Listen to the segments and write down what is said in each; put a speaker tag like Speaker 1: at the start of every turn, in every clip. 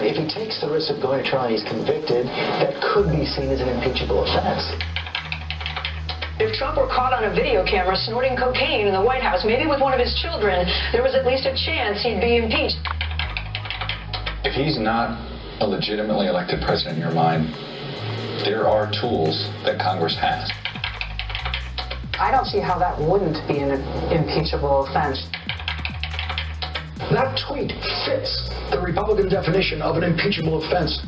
Speaker 1: If he takes the risk of going to trial and he's convicted, that could be seen as an impeachable offense.
Speaker 2: If Trump were caught on a video camera snorting cocaine in the White House, maybe with one of his children, there was at least a chance he'd be impeached.
Speaker 3: If he's not a legitimately elected president in your mind, there are tools that Congress has.
Speaker 2: I don't see how that wouldn't be an impeachable offense.
Speaker 1: That tweet fits the Republican definition of an impeachable offense.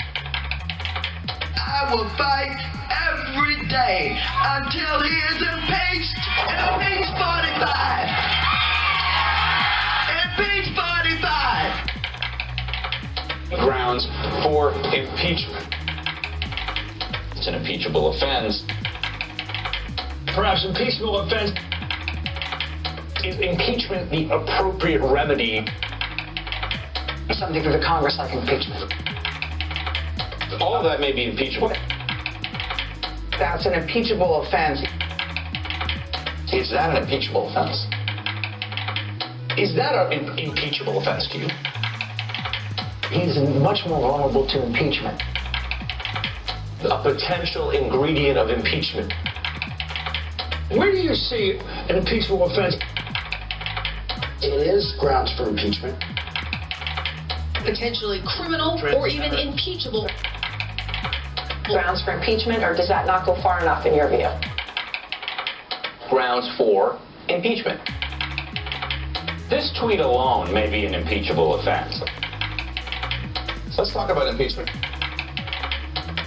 Speaker 4: I will fight every day until he is impeached. Impeach 45. Impeach 45.
Speaker 5: Grounds for impeachment. It's an impeachable offense.
Speaker 6: Perhaps impeachable offense. Is impeachment the appropriate remedy?
Speaker 2: Something for the Congress like impeachment.
Speaker 5: All of that may be impeachable.
Speaker 2: That's an impeachable offense.
Speaker 5: Is that an impeachable offense? Is that an impeachable offense to you?
Speaker 1: He's much more vulnerable to impeachment.
Speaker 6: A potential ingredient of impeachment. Where do you see an impeachable offense?
Speaker 1: It is grounds for impeachment.
Speaker 7: Potentially criminal or even impeachable.
Speaker 2: Grounds for impeachment, or does that not go far enough in your view?
Speaker 5: Grounds for impeachment. This tweet alone may be an impeachable offense.
Speaker 3: Let's talk about impeachment.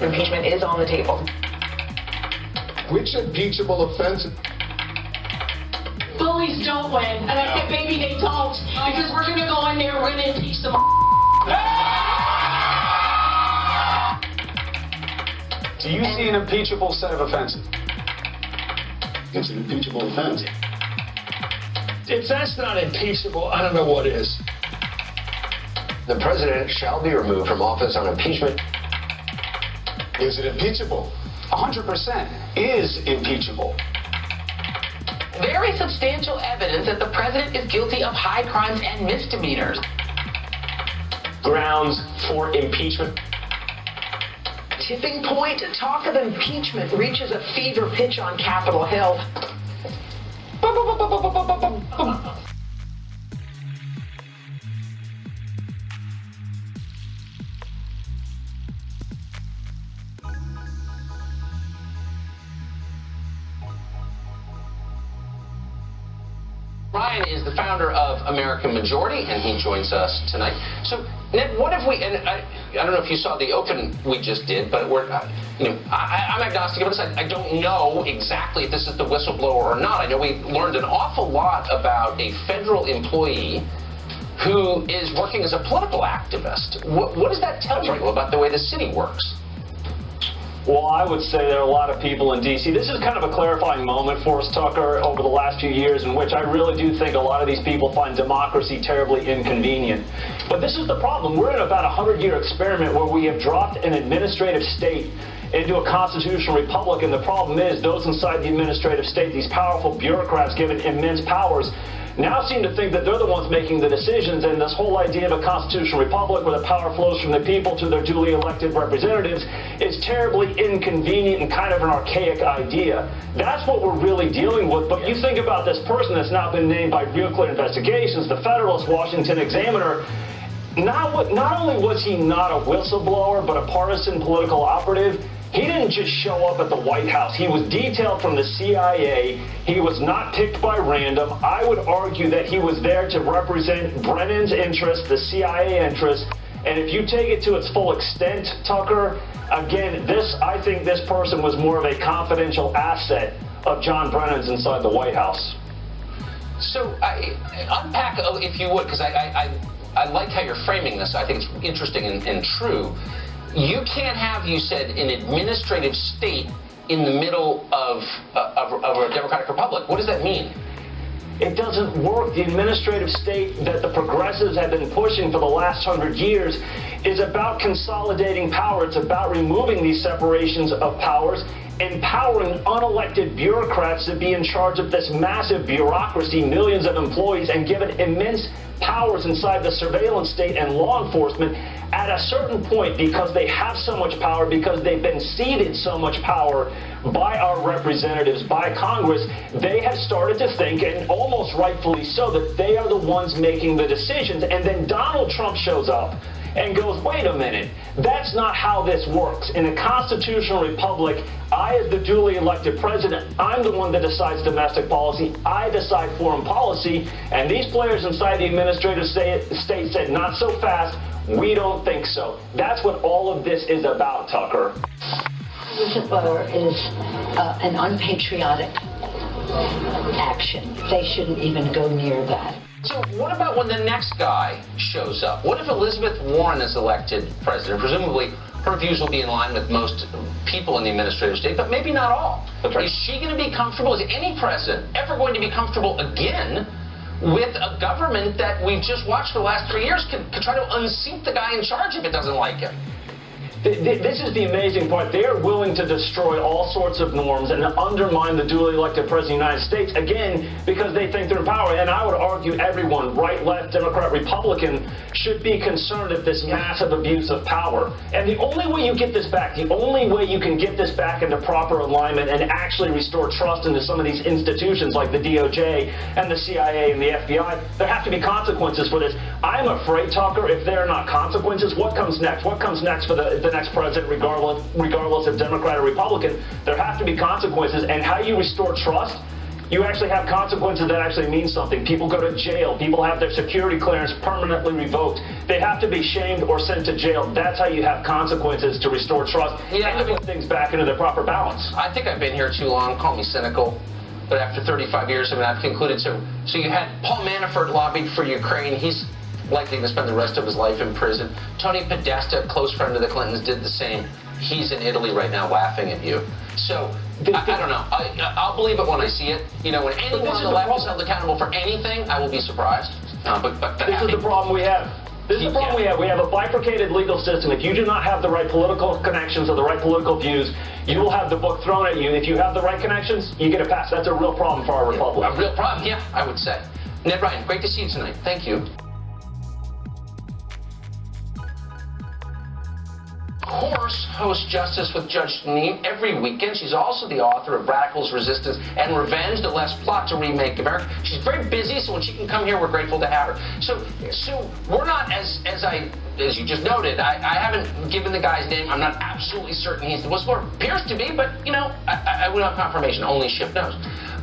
Speaker 2: Impeachment is on the table.
Speaker 3: Which impeachable offense?
Speaker 7: Bullies don't win, and I said maybe they don't, because we're going to go in there, we're going to impeach them.
Speaker 3: Do you see an impeachable set of offenses?
Speaker 1: It's an impeachable offense.
Speaker 6: If that's not impeachable, I don't know what is.
Speaker 8: The president shall be removed from office on impeachment.
Speaker 3: Is it impeachable? 100% is impeachable.
Speaker 9: Very substantial evidence that the president is guilty of high crimes and misdemeanors.
Speaker 6: Grounds for impeachment.
Speaker 2: Tipping point, talk of impeachment reaches a fever pitch on Capitol Hill.
Speaker 5: Ryan is the founder of American Majority, and he joins us tonight. So, Ned, what if we, and I don't know if you saw the open we just did, but we're, I'm agnostic about this. I don't know exactly if this is the whistleblower or not. I know we learned an awful lot about a federal employee who is working as a political activist. What does that tell you about the way the city works?
Speaker 10: Well, I would say there are a lot of people in D.C. This is kind of a clarifying moment for us, Tucker, over the last few years in which I really do think a lot of these people find democracy terribly inconvenient. But this is the problem. We're in about a 100-year experiment where we have dropped an administrative state into a constitutional republic, and the problem is those inside the administrative state, these powerful bureaucrats given immense powers, now seem to think that they're the ones making the decisions, and this whole idea of a constitutional republic where the power flows from the people to their duly elected representatives is terribly inconvenient and kind of an archaic idea. That's what we're really dealing with. But you think about this person that's now been named by Real Clear Investigations, the Federalist, Washington Examiner. Not only was he not a whistleblower, but a partisan political operative. He didn't just show up at the White House. He was detailed from the CIA. He was not picked by random. I would argue that he was there to represent Brennan's interests, the CIA interests. And if you take it to its full extent, Tucker, again, I think this person was more of a confidential asset of John Brennan's inside the White House.
Speaker 5: So unpack, if you would, because I like how you're framing this. I think it's interesting and true. You can't have, you said, an administrative state in the middle of a democratic republic. What does that mean?
Speaker 10: It doesn't work. The administrative state that the progressives have been pushing for the last 100 years is about consolidating power. It's about removing these separations of powers, empowering unelected bureaucrats to be in charge of this massive bureaucracy, millions of employees, and given immense powers inside the surveillance state and law enforcement, at a certain point, because they have so much power, because they've been ceded so much power by our representatives, by Congress, they have started to think, and almost rightfully so, that they are the ones making the decisions. And then Donald Trump shows up and goes, wait a minute, that's not how this works. In a constitutional republic, I, as the duly elected president, I'm the one that decides domestic policy. I decide foreign policy. And these players inside the administrative state said, not so fast. We don't think so. That's what all of this is about, Tucker.
Speaker 11: Whistleblower is an unpatriotic action. They shouldn't even go near that.
Speaker 5: So what about when the next guy shows up? What if Elizabeth Warren is elected president? Presumably, her views will be in line with most people in the administrative state, but maybe not all.
Speaker 10: Right.
Speaker 5: Is she going to be comfortable? Is any president ever going to be comfortable again with a government that we've just watched for the last 3 years could try to unseat the guy in charge if it doesn't like him?
Speaker 10: This is the amazing part. They are willing to destroy all sorts of norms and undermine the duly elected president of the United States, again, because they think they're in power. And I would argue everyone, right, left, Democrat, Republican, should be concerned at this massive abuse of power. And the only way you get this back, the only way you can get this back into proper alignment and actually restore trust into some of these institutions like the DOJ and the CIA and the FBI, there have to be consequences for this. I'm afraid, Tucker, if there are not consequences, what comes next? What comes next for the next president, regardless of Democrat or Republican? There have to be consequences. And how you restore trust, you actually have consequences that actually mean something. People go to jail. People have their security clearance permanently revoked. They have to be shamed or sent to jail. That's how you have consequences to restore trust and to put things back into their proper balance.
Speaker 5: I think I've been here too long. Call me cynical. But after 35 years, I've concluded. So you had Paul Manafort lobbied for Ukraine. He's likely to spend the rest of his life in prison. Tony Podesta, a close friend of the Clintons, did the same. He's in Italy right now laughing at you. So, I don't know. I'll believe it when I see it. You know, when anyone on the left is held accountable for anything, I will be surprised. But
Speaker 10: this is the problem we have. This is the problem we have. We have a bifurcated legal system. If you do not have the right political connections or the right political views, you will have the book thrown at you. If you have the right connections, you get a pass. That's a real problem for our republic.
Speaker 5: A real problem, yeah, I would say. Ned Ryan, great to see you tonight. Thank you. Course hosts Justice with Judge Neem every weekend. She's also the author of Radicals, Resistance, and Revenge, the Left's Plot to Remake America. She's very busy, so when she can come here, we're grateful to have her. So we're not, as you just noted, I haven't given the guy's name. I'm not absolutely certain he's the whistleblower. Appears to be, but, you know, I would have confirmation. Only Schiff knows.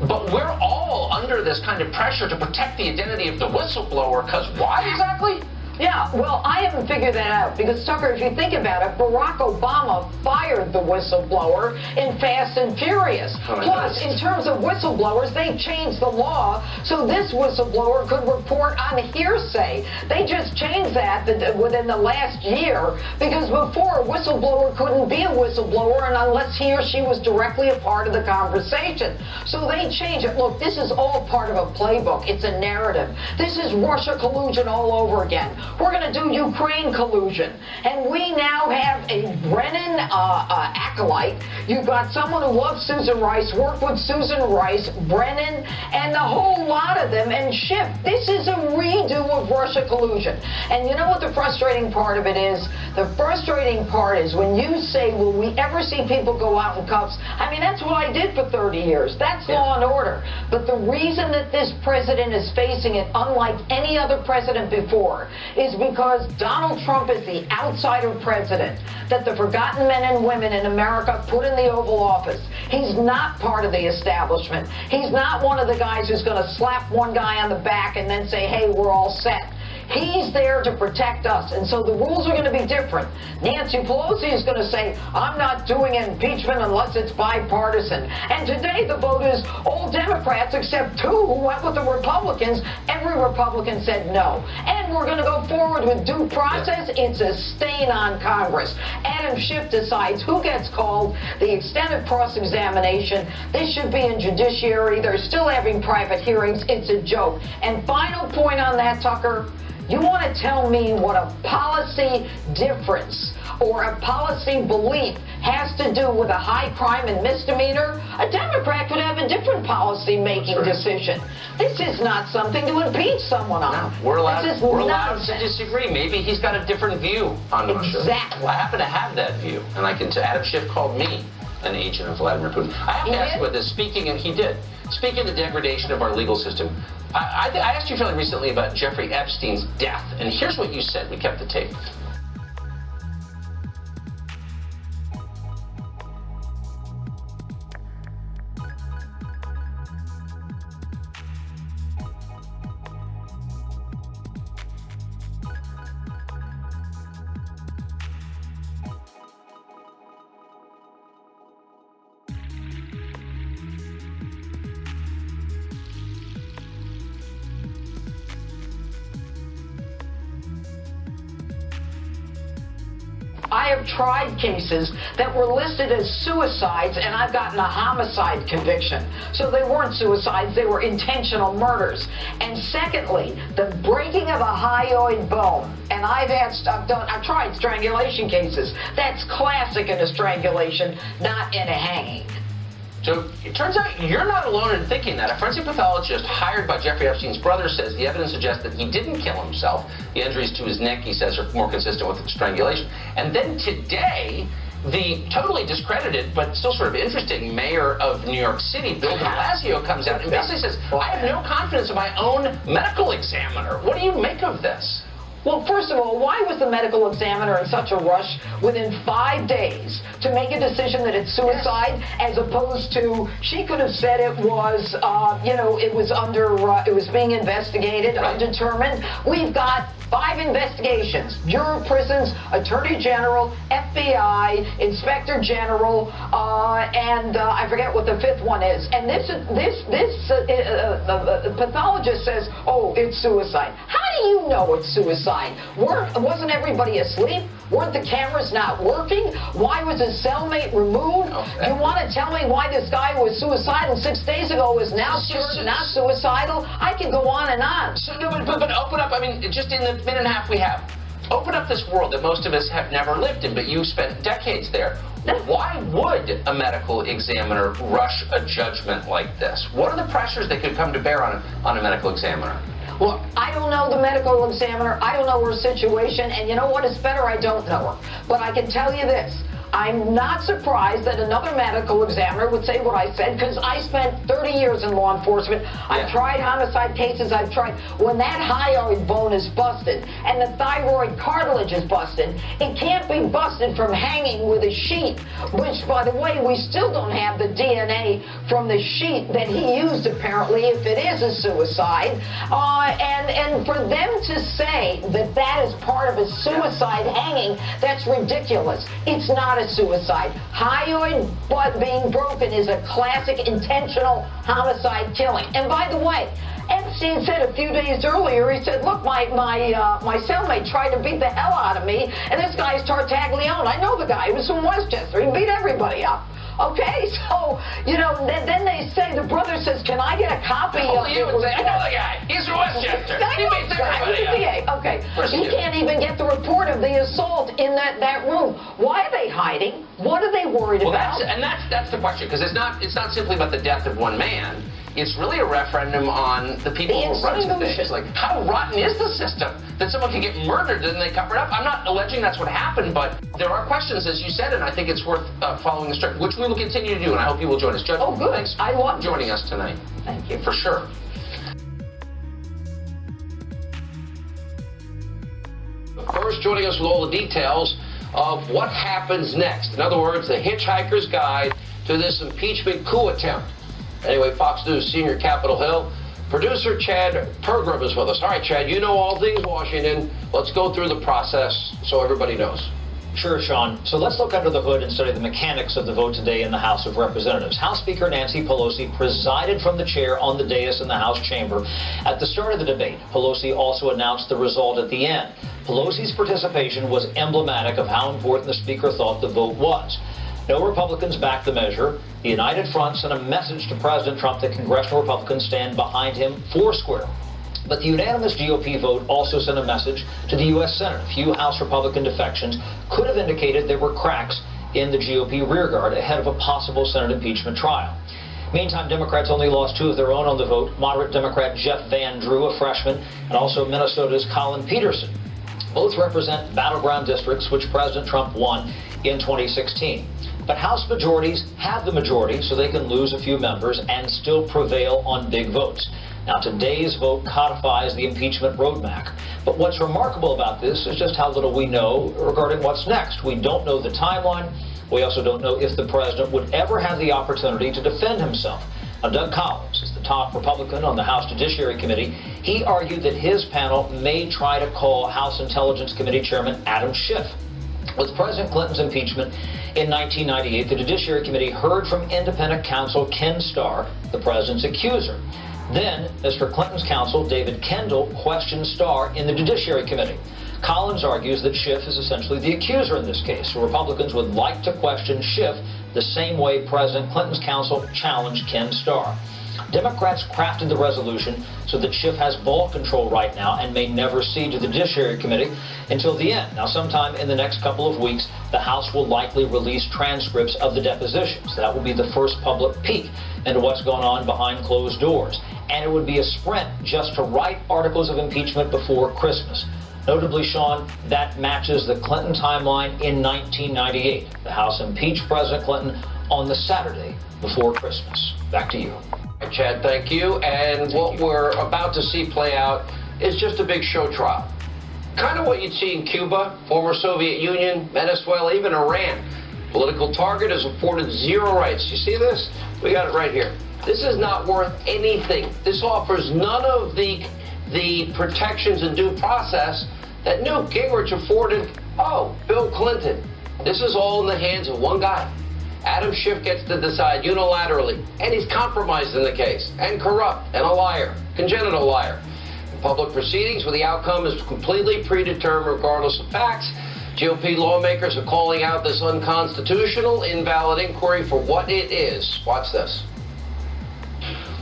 Speaker 5: But we're all under this kind of pressure to protect the identity of the whistleblower, because why exactly?
Speaker 2: Yeah, well, I haven't figured that out because, Tucker, if you think about it, Barack Obama fired the whistleblower in Fast and Furious. Plus, in terms of whistleblowers, they changed the law so this whistleblower could report on hearsay. They just changed that within the last year because before, a whistleblower couldn't be a whistleblower unless he or she was directly a part of the conversation. So they changed it. Look, this is all part of a playbook. It's a narrative. This is Russia collusion all over again. We're going to do Ukraine collusion. And we now have a Brennan acolyte. You've got someone who loves Susan Rice, worked with Susan Rice, Brennan, and the whole lot of them. And Schiff, this is a redo of Russia collusion. And you know what the frustrating part of it is? The frustrating part is when you say, will we ever see people go out in cuffs? I mean, that's what I did for 30 years. That's law and order. But the reason that this president is facing it, unlike any other president before, is because Donald Trump is the outsider president that the forgotten men and women in America put in the Oval Office. He's not part of the establishment. He's not one of the guys who's going to slap one guy on the back and then say, hey, we're all set. He's there to protect us, and so the rules are going to be different. Nancy Pelosi is going to say, I'm not doing impeachment unless it's bipartisan. And today the vote is all Democrats except two who went with the Republicans. Every Republican said no. And we're going to go forward with due process. It's a stain on Congress. Adam Schiff decides who gets called, the extent of cross-examination. This should be in judiciary. They're still having private hearings. It's a joke. And final point on that, Tucker, you want to tell me what a policy difference or a policy belief has to do with a high crime and misdemeanor, a Democrat could have a different policy-making decision. This is not something to impeach someone on.
Speaker 5: No, we're allowed to
Speaker 2: nonsense.
Speaker 5: disagree. Maybe he's got a different view on Russia.
Speaker 2: Exactly.
Speaker 5: Well, I happen to have that view, and Adam Schiff called me an agent of Vladimir Putin. I have to ask you about this. Speaking of the degradation of our legal system, I asked you fairly recently about Jeffrey Epstein's death, and here's what you said. We kept the tape.
Speaker 2: I have tried cases that were listed as suicides, and I've gotten a homicide conviction. So they weren't suicides, they were intentional murders. And secondly, the breaking of a hyoid bone. And I've tried strangulation cases. That's classic in a strangulation, not in a hanging.
Speaker 5: So it turns out you're not alone in thinking that. A forensic pathologist hired by Jeffrey Epstein's brother says the evidence suggests that he didn't kill himself. The injuries to his neck, he says, are more consistent with strangulation. And then today, the totally discredited but still sort of interesting mayor of New York City, Bill de Blasio, comes out and basically says, I have no confidence in my own medical examiner. What do you make of this?
Speaker 2: Well, first of all, why was the medical examiner in such a rush within 5 days to make a decision that it's suicide, as opposed to she could have said it was, it was being investigated, undetermined. We've got 5 investigations: Bureau of Prisons, Attorney General, FBI, Inspector General, and I forget what the 5th one is. And this pathologist says, oh, it's suicide. How do you know it's suicide? Wasn't everybody asleep? Weren't the cameras not working? Why was his cellmate removed? You want to tell me why this guy was suicidal 6 days ago is now not suicidal? I can go on and on.
Speaker 5: So, no, but open up, just in the minute and a half we have, open up this world that most of us have never lived in, but you spent decades there. Why would a medical examiner rush a judgment like this? What are the pressures that could come to bear on a medical examiner?
Speaker 2: Well, I don't know the medical examiner. I don't know her situation. And you know what? It's better I don't know her. But I can tell you this. I'm not surprised that another medical examiner would say what I said, because I spent 30 years in law enforcement. I've tried homicide cases. When that hyoid bone is busted and the thyroid cartilage is busted, it can't be busted from hanging with a sheet, which, by the way, we still don't have the DNA from the sheet that he used, apparently, if it is a suicide. And for them to say that that is part of a suicide hanging, that's ridiculous. It's not a suicide. Hyoid butt being broken is a classic intentional homicide killing. And by the way, Epstein said a few days earlier, he said, look, my cellmate tried to beat the hell out of me, and this guy's Tartaglione. I know the guy. He was from Westchester. He beat everybody up. Okay, so, then they say, the brother says, can I get a copy of it?
Speaker 5: I know the guy. He's from Westchester. He beats everybody up.
Speaker 2: Okay, you can't even get the report of the assault in that room. Why are they hiding? What are they worried about?
Speaker 5: That's the question, because it's not simply about the death of one man. It's really a referendum on the people who run things. Like, how rotten is the system that someone can get murdered and they cover it up? I'm not alleging that's what happened, but there are questions, as you said, and I think it's worth following the story, which we will continue to do, and I hope you will join us. Judge,
Speaker 2: good.
Speaker 5: Thanks for joining us tonight.
Speaker 2: Thank you.
Speaker 5: For sure. First, joining us with all the details of what happens next. In other words, the hitchhiker's guide to this impeachment coup attempt. Anyway, Fox News senior Capitol Hill producer Chad Pergram is with us. All right, Chad, you know all things Washington. Let's go through the process so everybody knows.
Speaker 12: Sure, Sean. So let's look under the hood and study the mechanics of the vote today in the House of Representatives. House Speaker Nancy Pelosi presided from the chair on the dais in the House chamber. At the start of the debate, Pelosi also announced the result at the end. Pelosi's participation was emblematic of how important the Speaker thought the vote was. No Republicans backed the measure. The United Front sent a message to President Trump that congressional Republicans stand behind him foursquare. But the unanimous GOP vote also sent a message to the U.S. Senate. A few House Republican defections could have indicated there were cracks in the GOP rearguard ahead of a possible Senate impeachment trial. Meantime, Democrats only lost 2 of their own on the vote. Moderate Democrat Jeff Van Drew, a freshman, and also Minnesota's Colin Peterson. Both represent battleground districts which President Trump won in 2016. But House majorities have the majority, so they can lose a few members and still prevail on big votes. Now, today's vote codifies the impeachment roadmap. But what's remarkable about this is just how little we know regarding what's next. We don't know the timeline. We also don't know if the president would ever have the opportunity to defend himself. Now, Doug Collins is the top Republican on the House Judiciary Committee. He argued that his panel may try to call House Intelligence Committee Chairman Adam Schiff. With President Clinton's impeachment in 1998, the Judiciary Committee heard from independent counsel Ken Starr, the president's accuser. Then, Mr. Clinton's counsel, David Kendall, questioned Starr in the Judiciary Committee. Collins argues that Schiff is essentially the accuser in this case, so Republicans would like to question Schiff the same way President Clinton's counsel challenged Ken Starr. Democrats crafted the resolution so that Schiff has ball control right now and may never see to the Judiciary Committee until the end. Now, sometime in the next couple of weeks, the House will likely release transcripts of the depositions. That will be the first public peek into what's going on behind closed doors. And it would be a sprint just to write articles of impeachment before Christmas. Notably, Sean, that matches the Clinton timeline in 1998. The House impeached President Clinton on the Saturday before Christmas. Back to you.
Speaker 8: Chad, thank you. And what we're about to see play out is just a big show trial. Kind of what you'd see in Cuba, former Soviet Union, Venezuela, even Iran. Political target is afforded 0 rights. You see this? We got it right here. This is not worth anything. This offers none of the protections and due process that Newt Gingrich afforded, Bill Clinton. This is all in the hands of one guy. Adam Schiff gets to decide unilaterally, and he's compromised in the case, and corrupt, and a liar, congenital liar. In public proceedings, where the outcome is completely predetermined regardless of facts, GOP lawmakers are calling out this unconstitutional, invalid inquiry for what it is. Watch this.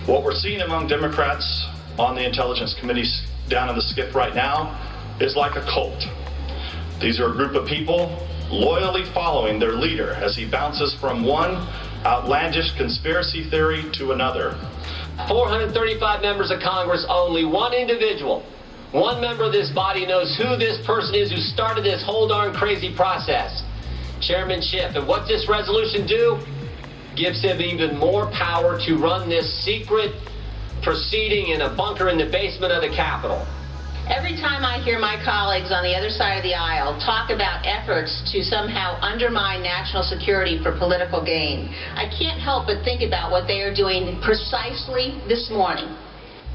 Speaker 13: What we're seeing among Democrats on the Intelligence Committees down in the SCIF right now is like a cult. These are a group of people loyally following their leader as he bounces from one outlandish conspiracy theory to another.
Speaker 14: 435 members of Congress, only one individual, one member of this body knows who this person is who started this whole darn crazy process. Chairman Schiff. And what this resolution do? Gives him even more power to run this secret proceeding in a bunker in the basement of the Capitol.
Speaker 7: Every time I hear my colleagues on the other side of the aisle talk about efforts to somehow undermine national security for political gain, I can't help but think about what they are doing precisely this morning.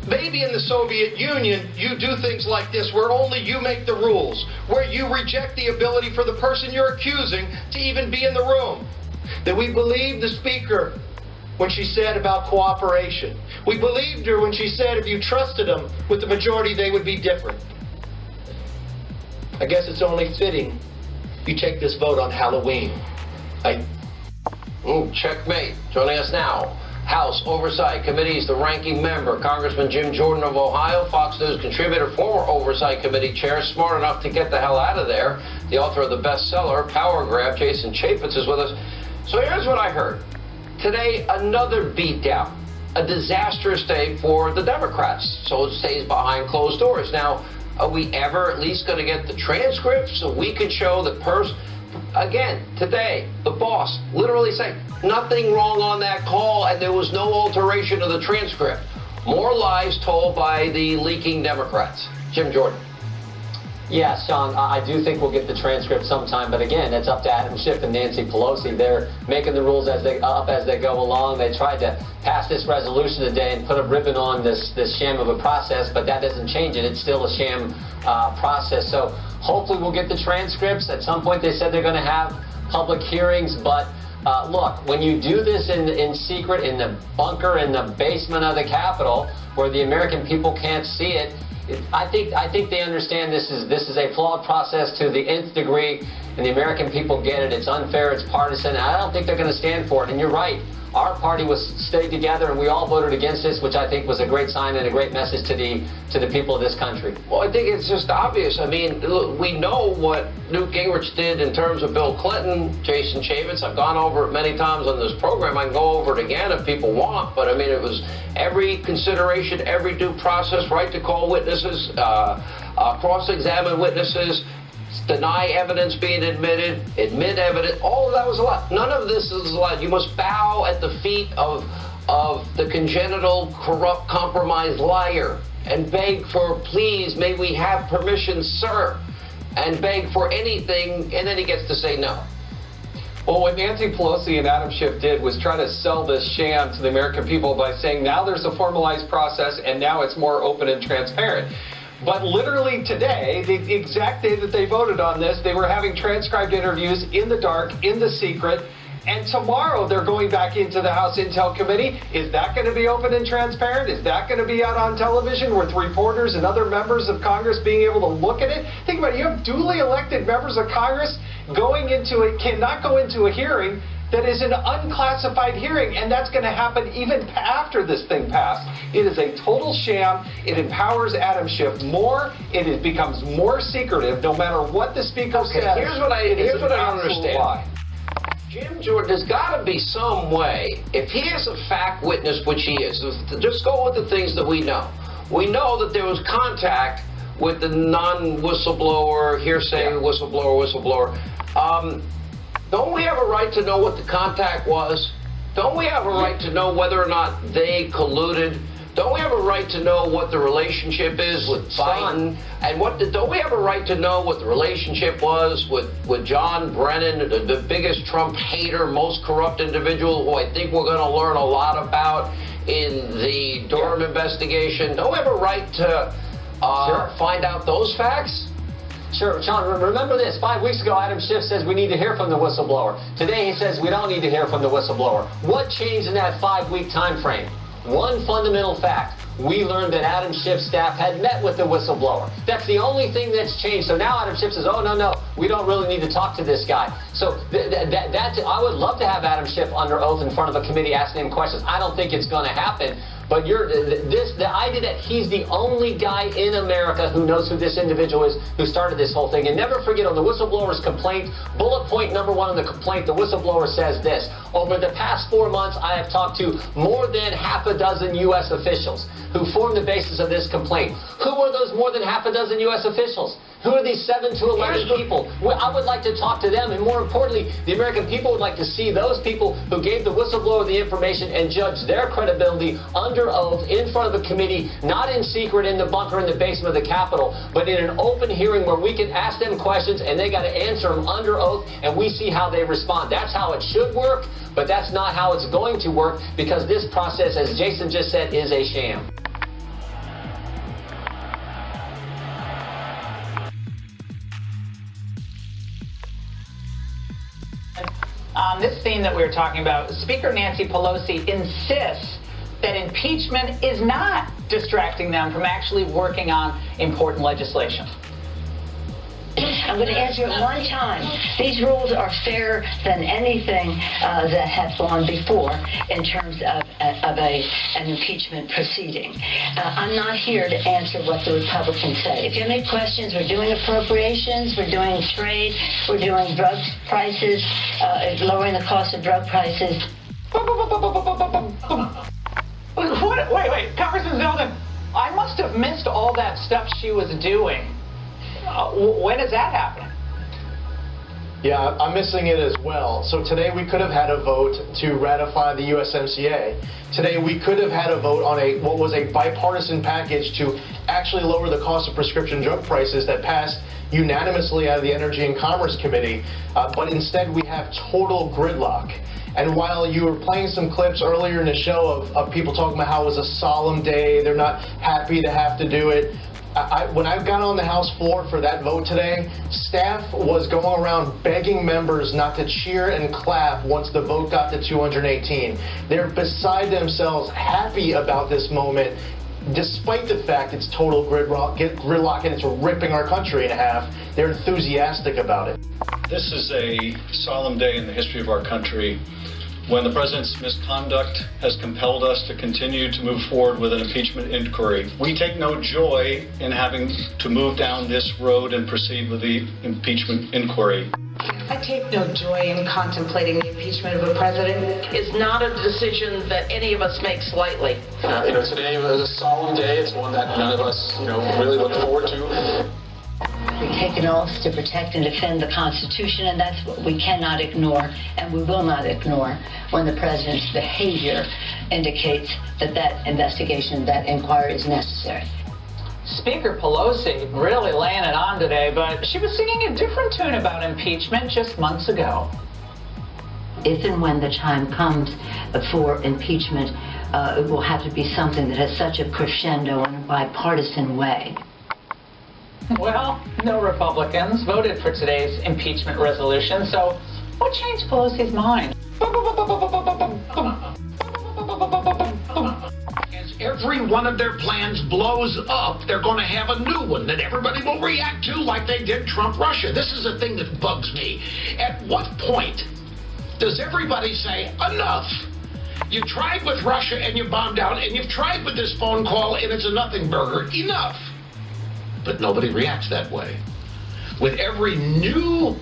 Speaker 15: Maybe in the Soviet Union, you do things like this where only you make the rules, where you reject the ability for the person you're accusing to even be in the room. That we believed the Speaker when she said about cooperation. We believed her when she said if you trusted them with the majority, they would be different. I guess it's only fitting you take this vote on Halloween.
Speaker 8: Checkmate. Joining us now, House Oversight Committee's the ranking member, Congressman Jim Jordan of Ohio, Fox News contributor, former Oversight Committee chair, smart enough to get the hell out of there, the author of the bestseller, Power Grab. Jason Chaffetz is with us. So here's what I heard. Today, another beatdown, a disastrous day for the Democrats, so it stays behind closed doors. Now, are we ever at least going to get the transcript so we could show the person? Again, today, the boss literally saying nothing wrong on that call and there was no alteration of the transcript. More lies told by the leaking Democrats. Jim Jordan.
Speaker 16: Yeah, Sean, I do think we'll get the transcript sometime, but again, it's up to Adam Schiff and Nancy Pelosi. They're making the rules as they go along. They tried to pass this resolution today and put a ribbon on this sham of a process, but that doesn't change it. It's still a sham process. So hopefully we'll get the transcripts. At some point they said they're going to have public hearings, but look, when you do this in secret, in the bunker, in the basement of the Capitol, where the American people can't see it, I think they understand this is a flawed process to the nth degree, and the American people get it. It's unfair, it's partisan. I don't think they're going to stand for it. And you're right, our party stayed together, and we all voted against this, which I think was a great sign and a great message to the people of this country.
Speaker 8: Well, I think it's just obvious. I mean, look, we know what Newt Gingrich did in terms of Bill Clinton, Jason Chaffetz. I've gone over it many times on this program. I can go over it again if people want, but I mean, it was every consideration, every due process, right to call witnesses, cross-examine witnesses, deny evidence being admitted, admit evidence. All of that was allowed. None of this is allowed. You must bow at the feet of the congenital, corrupt, compromised liar and beg for, please, may we have permission, sir, and beg for anything, and then he gets to say no.
Speaker 17: Well, what Nancy Pelosi and Adam Schiff did was try to sell this sham to the American people by saying now there's a formalized process and now it's more open and transparent. But literally today, the exact day that they voted on this, they were having transcribed interviews in the dark, in the secret, and tomorrow they're going back into the House Intel Committee. Is that going to be open and transparent? Is that going to be out on television with reporters and other members of Congress being able to look at it? Think about it. You have duly elected members of Congress cannot go into a hearing that is an unclassified hearing, and that's going to happen even after this thing passed. It is a total sham. It empowers Adam Schiff more. It becomes more secretive no matter what the speaker says.
Speaker 8: Here's what I don't understand.
Speaker 17: Lie.
Speaker 8: Jim Jordan, there's got to be some way, if he is a fact witness, which he is, just go with the things that we know. We know that there was contact with the non-whistleblower, hearsay whistleblower. Don't we have a right to know what the contact was? Don't we have a right to know whether or not they colluded? Don't we have a right to know what the relationship is with Biden? And don't we have a right to know what the relationship was with John Brennan, the biggest Trump hater, most corrupt individual who I think we're going to learn a lot about in the Durham investigation? Don't we have a right to find out those facts?
Speaker 16: Sure, Sean, remember this. 5 weeks ago, Adam Schiff says we need to hear from the whistleblower. Today, he says we don't need to hear from the whistleblower. What changed in that 5-week time frame? One fundamental fact. We learned that Adam Schiff's staff had met with the whistleblower. That's the only thing that's changed. So now Adam Schiff says, oh, no, we don't really need to talk to this guy. So I would love to have Adam Schiff under oath in front of a committee asking him questions. I don't think it's going to happen. But the idea that he's the only guy in America who knows who this individual is who started this whole thing. And never forget, on the whistleblower's complaint, bullet point number 1 on the complaint, the whistleblower says this: over the past 4 months, I have talked to more than half a dozen U.S. officials who formed the basis of this complaint. Who are those more than half a dozen U.S. officials? Who are these 7 to 11 people? Well, I would like to talk to them, and more importantly, the American people would like to see those people who gave the whistleblower the information and judge their credibility under oath in front of a committee, not in secret in the bunker in the basement of the Capitol, but in an open hearing where we can ask them questions and they got to answer them under oath, and we see how they respond. That's how it should work, but that's not how it's going to work, because this process, as Jason just said, is a sham.
Speaker 2: On this theme that we were talking about, Speaker Nancy Pelosi insists that impeachment is not distracting them from actually working on important legislation.
Speaker 11: I'm going to answer it one time. These rules are fairer than anything that has gone before in terms of an impeachment proceeding. I'm not here to answer what the Republicans say. If you have any questions, we're doing appropriations, we're doing trade, we're doing drug prices, lowering the cost of drug prices.
Speaker 2: Wait, Congressman Zeldin, I must have missed all that stuff she was doing. When is that happening?
Speaker 18: Yeah, I'm missing it as well. So today we could have had a vote to ratify the USMCA. Today we could have had a vote on what was a bipartisan package to actually lower the cost of prescription drug prices that passed unanimously out of the Energy and Commerce Committee. But instead we have total gridlock. And while you were playing some clips earlier in the show of people talking about how it was a solemn day, they're not happy to have to do it, when I got on the House floor for that vote today, staff was going around begging members not to cheer and clap once the vote got to 218. They're beside themselves, happy about this moment, despite the fact it's total gridlock and it's ripping our country in half. They're enthusiastic about it.
Speaker 13: This is a solemn day in the history of our country. when the president's misconduct has compelled us to continue to move forward with an impeachment inquiry. We take no joy in having to move down this road and proceed with the impeachment inquiry.
Speaker 2: I take no joy in contemplating the impeachment of a president. It's not a decision that any of us makes lightly.
Speaker 3: Today was a solemn day. It's one that none of us, really look forward to.
Speaker 11: We take an oath to protect and defend the Constitution, and that's what we cannot ignore, and we will not ignore when the president's behavior indicates that that investigation, that inquiry is necessary.
Speaker 19: Speaker Pelosi really laying it on today, but she was singing a different tune about impeachment just months ago.
Speaker 11: If and when the time comes for impeachment, it will have to be something that has such a crescendo in a bipartisan way.
Speaker 19: Well, no Republicans voted for today's impeachment resolution, so what changed Pelosi's mind?
Speaker 6: As every one of their plans blows up, they're going to have a new one that everybody will react to like they did Trump Russia. This is the thing that bugs me. At what point does everybody say, enough? You tried with Russia and you bombed out, and you've tried with this phone call and it's a nothing burger. Enough. But nobody reacts that way. With every new,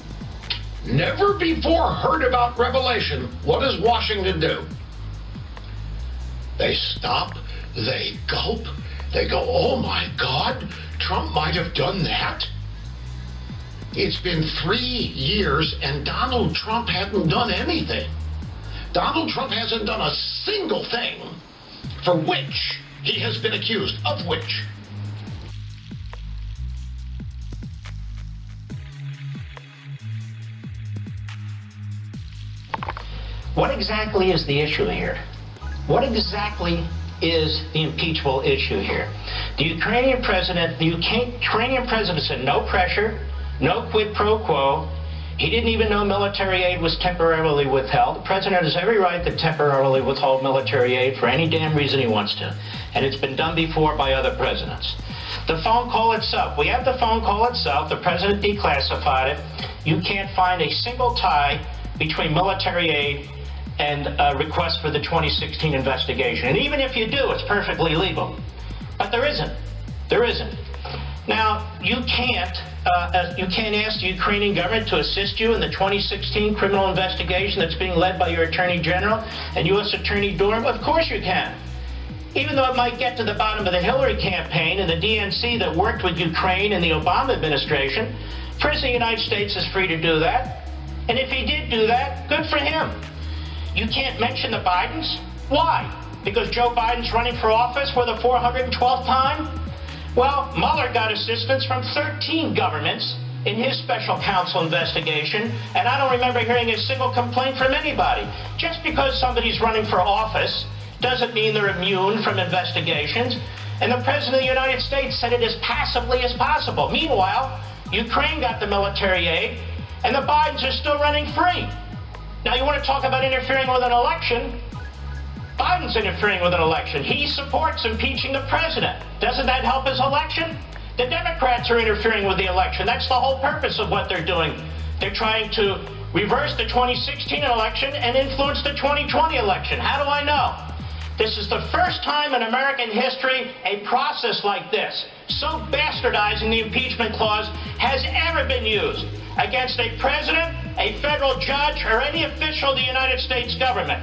Speaker 6: never before heard about revelation, what does Washington do? They stop, they gulp, they go, oh my God, Trump might have done that. It's been 3 years and Donald Trump hadn't done anything. Donald Trump hasn't done a single thing for which he has been accused, of which.
Speaker 20: What exactly is the issue here? What exactly is the impeachable issue here? The Ukrainian president said no pressure, no quid pro quo. He didn't even know military aid was temporarily withheld. The president has every right to temporarily withhold military aid for any damn reason he wants to. And it's been done before by other presidents. The phone call itself, we have the phone call itself. The president declassified it. You can't find a single tie between military aid and a request for the 2016 investigation. And even if you do, it's perfectly legal. But there isn't. There isn't. Now, you can't ask the Ukrainian government to assist you in the 2016 criminal investigation that's being led by your Attorney General and U.S. Attorney Durham. Of course you can. Even though it might get to the bottom of the Hillary campaign and the DNC that worked with Ukraine in the Obama administration, the President of the United States is free to do that. And if he did do that, good for him. You can't mention the Bidens. Why? Because Joe Biden's running for office for the 412th time? Well, Mueller got assistance from 13 governments in his special counsel investigation, and I don't remember hearing a single complaint from anybody. Just because somebody's running for office doesn't mean they're immune from investigations, and the President of the United States said it as passively as possible. Meanwhile, Ukraine got the military aid, and the Bidens are still running free. Now, you want to talk about interfering with an election? Biden's interfering with an election. He supports impeaching the president. Doesn't that help his election? The Democrats are interfering with the election. That's the whole purpose of what they're doing. They're trying to reverse the 2016 election and influence the 2020 election. How do I know? This is the first time in American history a process like this, so bastardizing the impeachment clause, has ever been used against a president, a federal judge, or any official of the United States government.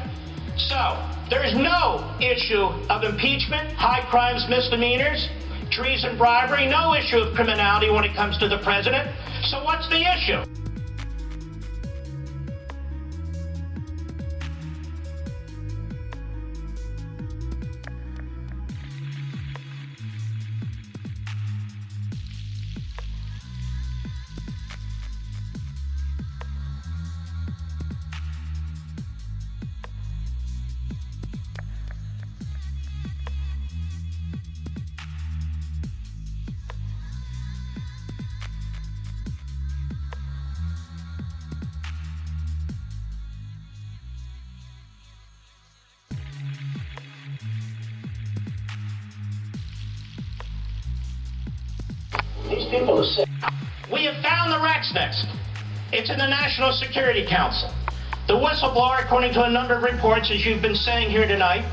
Speaker 20: So, there is no issue of impeachment, high crimes, misdemeanors, treason, bribery, no issue of criminality when it comes to the president. So what's the issue? These people are sick. We have found the rat's nest. It's in the National Security Council. The whistleblower, according to a number of reports, as you've been saying here tonight,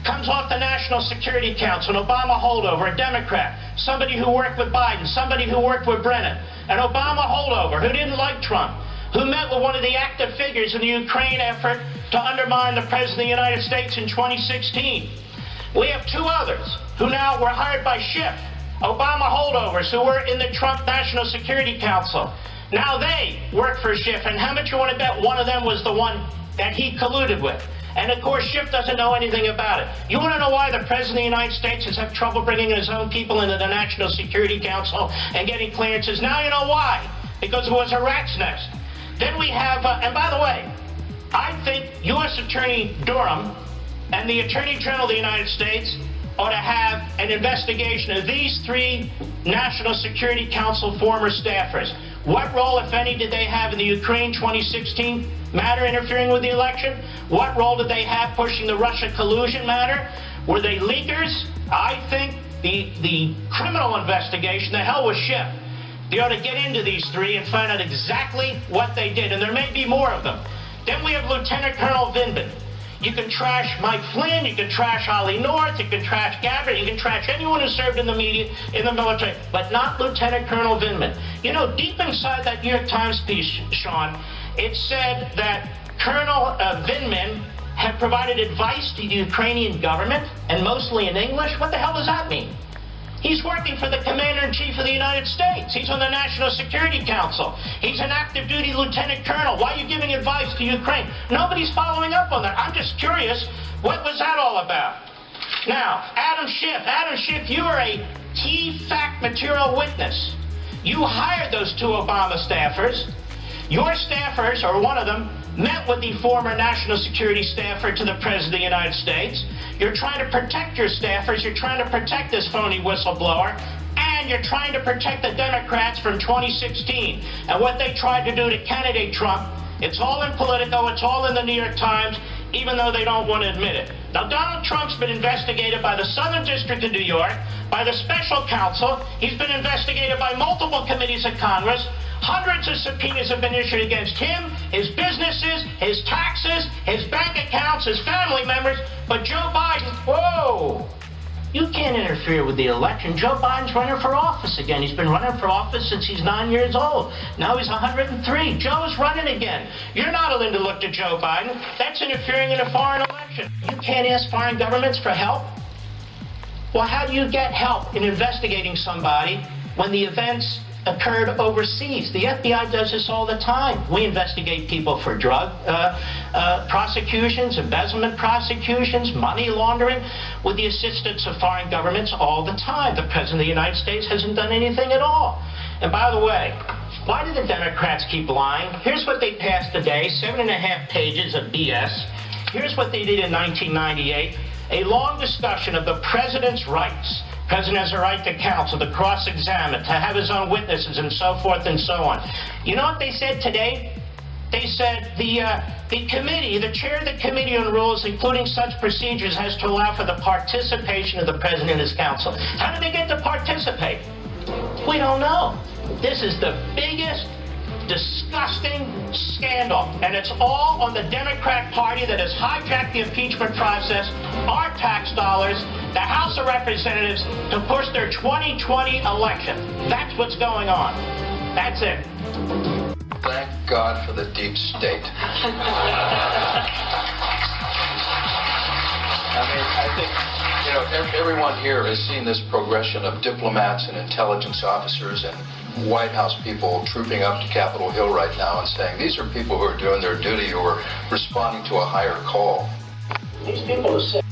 Speaker 20: comes off the National Security Council, an Obama holdover, a Democrat, somebody who worked with Biden, somebody who worked with Brennan, an Obama holdover who didn't like Trump, who met with one of the active figures in the Ukraine effort to undermine the President of the United States in 2016. We have two others who now were hired by Schiff, Obama holdovers who were in the Trump National Security Council. Now they work for Schiff, and how much you want to bet one of them was the one that he colluded with? And of course, Schiff doesn't know anything about it. You want to know why the President of the United States has had trouble bringing his own people into the National Security Council and getting clearances? Now you know why. Because it was a rat's nest. Then we have, and by the way, I think U.S. Attorney Durham and the Attorney General of the United States ought to have an investigation of these three National Security Council former staffers. What role, if any, did they have in the Ukraine 2016 matter interfering with the election? What role did they have pushing the Russia collusion matter? Were they leakers? I think the criminal investigation, the hell with Schiff. They ought to get into these three and find out exactly what they did, and there may be more of them. Then we have Lieutenant Colonel Vindman. You can trash Mike Flynn, you can trash Ollie North, you can trash Gabbard, you can trash anyone who served in the media, in the military, but not Lieutenant Colonel Vindman. You know, deep inside that New York Times piece, Sean, it said that Colonel Vindman had provided advice to the Ukrainian government, and mostly in English. What the hell does that mean? He's working for the Commander-in-Chief of the United States. He's on the National Security Council. He's an active duty lieutenant colonel. Why are you giving advice to Ukraine? Nobody's following up on that. I'm just curious, what was that all about? Now, Adam Schiff, you are a key fact material witness. You hired those two Obama staffers. Your staffers, or one of them, met with the former national security staffer to the President of the United States. You're trying to protect your staffers. You're trying to protect this phony whistleblower. And you're trying to protect the Democrats from 2016. And what they tried to do to candidate Trump, it's all in Politico, it's all in the New York Times, even though they don't want to admit it. Now, Donald Trump's been investigated by the Southern District of New York, by the special counsel. He's been investigated by multiple committees of Congress. Hundreds of subpoenas have been issued against him, his businesses, his taxes, his bank accounts, his family members. But Joe Biden, whoa, you can't interfere with the election. Joe Biden's running for office again. He's been running for office since he's 9 years old. Now he's 103. Joe's running again. You're not allowed to look to Joe Biden. That's interfering in a foreign election. You can't ask foreign governments for help. Well, how do you get help in investigating somebody when the events occurred overseas? The FBI does this all the time. We investigate people for drug prosecutions, embezzlement prosecutions, money laundering, with the assistance of foreign governments all the time. The President of the United States hasn't done anything at all. And by the way, why do the Democrats keep lying? Here's what they passed today, 7.5 pages of BS. Here's what they did in 1998, a long discussion of the President's rights. The President has a right to counsel, to cross-examine, to have his own witnesses, and so forth and so on. You know what they said today? They said the committee, the chair of the Committee on Rules, including such procedures, has to allow for the participation of the President and his counsel. How did they get to participate? We don't know. This is the biggest, disgusting scandal, and it's all on the Democrat Party that has hijacked the impeachment process, our tax dollars, the House of Representatives, to push their 2020 election. That's what's going on. That's it.
Speaker 21: Thank God for the deep state. I think, everyone here has seen this progression of diplomats and intelligence officers and White House people trooping up to Capitol Hill right now and saying, these are people who are doing their duty, who are responding to a higher call.
Speaker 20: These people are saying